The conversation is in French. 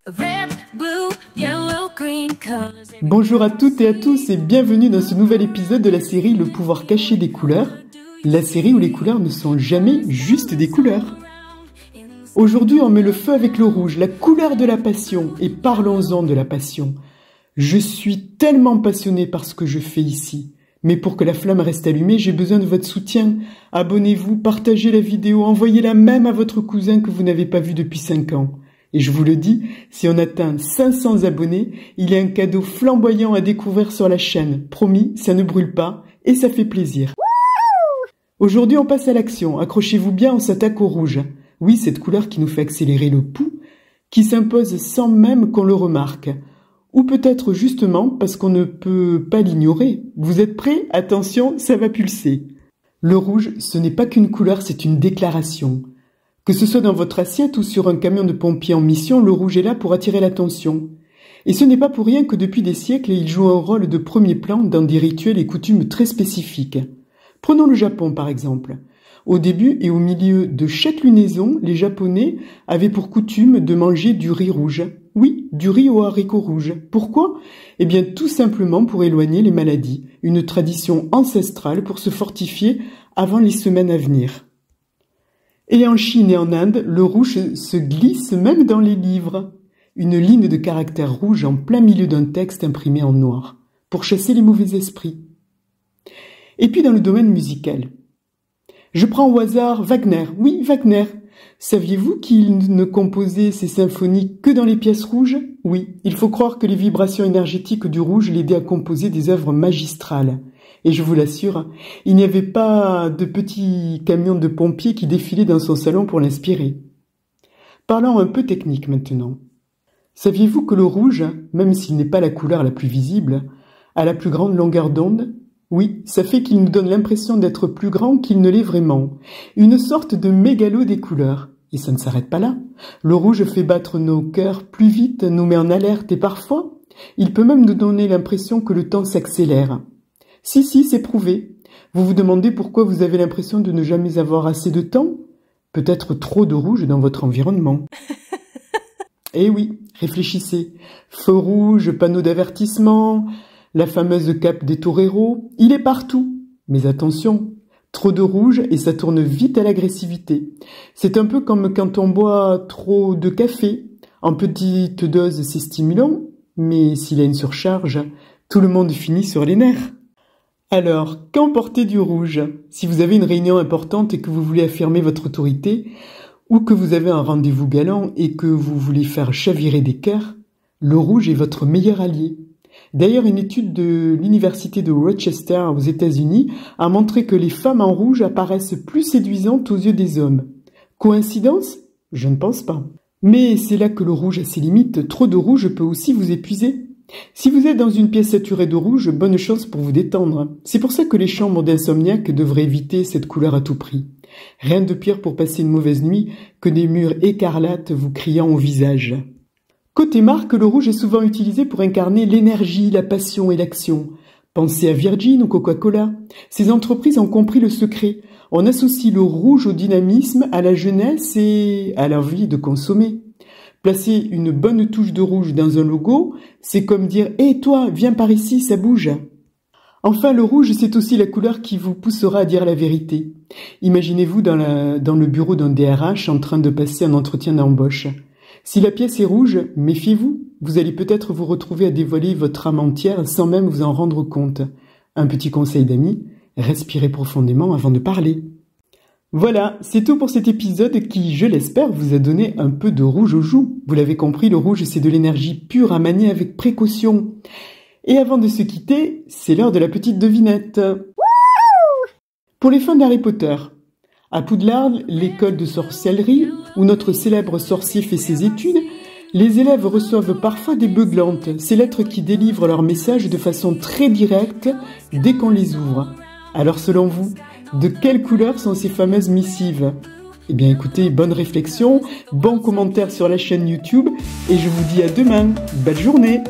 Red, blue, yellow, green colors. Bonjour à toutes et à tous et bienvenue dans ce nouvel épisode de la série Le pouvoir caché des couleurs, la série où les couleurs ne sont jamais juste des couleurs. Aujourd'hui, on met le feu avec le rouge, la couleur de la passion, et parlons-en de la passion. Je suis tellement passionné par ce que je fais ici. Mais pour que la flamme reste allumée, j'ai besoin de votre soutien. Abonnez-vous, partagez la vidéo, envoyez-la même à votre cousin que vous n'avez pas vu depuis 5 ans. Et je vous le dis, si on atteint 500 abonnés, il y a un cadeau flamboyant à découvrir sur la chaîne. Promis, ça ne brûle pas et ça fait plaisir. Aujourd'hui, on passe à l'action. Accrochez-vous bien, on s'attaque au rouge. Oui, cette couleur qui nous fait accélérer le pouls, qui s'impose sans même qu'on le remarque. Ou peut-être justement parce qu'on ne peut pas l'ignorer. Vous êtes prêts? Attention, ça va pulser. Le rouge, ce n'est pas qu'une couleur, c'est une déclaration. Que ce soit dans votre assiette ou sur un camion de pompiers en mission, le rouge est là pour attirer l'attention. Et ce n'est pas pour rien que depuis des siècles, il joue un rôle de premier plan dans des rituels et coutumes très spécifiques. Prenons le Japon par exemple. Au début et au milieu de chaque lunaison, les Japonais avaient pour coutume de manger du riz rouge. Oui, du riz aux haricots rouges. Pourquoi? Eh bien, tout simplement pour éloigner les maladies. Une tradition ancestrale pour se fortifier avant les semaines à venir. Et en Chine et en Inde, le rouge se glisse même dans les livres. Une ligne de caractère rouge en plein milieu d'un texte imprimé en noir, pour chasser les mauvais esprits. Et puis dans le domaine musical. Je prends au hasard Wagner. Oui, Wagner. Saviez-vous qu'il ne composait ses symphonies que dans les pièces rouges? Oui, il faut croire que les vibrations énergétiques du rouge l'aidaient à composer des œuvres magistrales. Et je vous l'assure, il n'y avait pas de petits camions de pompiers qui défilaient dans son salon pour l'inspirer. Parlons un peu technique maintenant. Saviez-vous que le rouge, même s'il n'est pas la couleur la plus visible, a la plus grande longueur d'onde? Oui, ça fait qu'il nous donne l'impression d'être plus grand qu'il ne l'est vraiment. Une sorte de mégalo des couleurs. Et ça ne s'arrête pas là. Le rouge fait battre nos cœurs plus vite, nous met en alerte et parfois, il peut même nous donner l'impression que le temps s'accélère. Si, c'est prouvé. Vous vous demandez pourquoi vous avez l'impression de ne jamais avoir assez de temps? Peut-être trop de rouge dans votre environnement. Eh oui, réfléchissez. Feu rouge, panneau d'avertissement, la fameuse cape des toreros, il est partout. Mais attention, trop de rouge et ça tourne vite à l'agressivité. C'est un peu comme quand on boit trop de café. En petite dose, c'est stimulant, mais s'il y a une surcharge, tout le monde finit sur les nerfs. Alors, quand porter du rouge? Si vous avez une réunion importante et que vous voulez affirmer votre autorité, ou que vous avez un rendez-vous galant et que vous voulez faire chavirer des cœurs, le rouge est votre meilleur allié. D'ailleurs, une étude de l'université de Rochester aux États-Unis a montré que les femmes en rouge apparaissent plus séduisantes aux yeux des hommes. Coïncidence? Je ne pense pas. Mais c'est là que le rouge a ses limites. Trop de rouge peut aussi vous épuiser. Si vous êtes dans une pièce saturée de rouge, bonne chance pour vous détendre. C'est pour ça que les chambres d'insomniaques devraient éviter cette couleur à tout prix. Rien de pire pour passer une mauvaise nuit que des murs écarlates vous criant au visage. Côté marque, le rouge est souvent utilisé pour incarner l'énergie, la passion et l'action. Pensez à Virgin ou Coca-Cola. Ces entreprises ont compris le secret. On associe le rouge au dynamisme, à la jeunesse et à l'envie de consommer. Placer une bonne touche de rouge dans un logo, c'est comme dire « Hé toi, viens par ici, ça bouge !» Enfin, le rouge, c'est aussi la couleur qui vous poussera à dire la vérité. Imaginez-vous dans le bureau d'un DRH en train de passer un entretien d'embauche. Si la pièce est rouge, méfiez-vous, vous allez peut-être vous retrouver à dévoiler votre âme entière sans même vous en rendre compte. Un petit conseil d'amis, respirez profondément avant de parler. Voilà, c'est tout pour cet épisode qui, je l'espère, vous a donné un peu de rouge aux joues. Vous l'avez compris, le rouge, c'est de l'énergie pure à manier avec précaution. Et avant de se quitter, c'est l'heure de la petite devinette. Pour les fans d'Harry Potter, à Poudlard, l'école de sorcellerie, où notre célèbre sorcier fait ses études, les élèves reçoivent parfois des beuglantes, ces lettres qui délivrent leur message de façon très directe dès qu'on les ouvre. Alors selon vous, de quelle couleur sont ces fameuses missives? Eh bien écoutez, bonne réflexion, bon commentaire sur la chaîne YouTube et je vous dis à demain. Belle journée!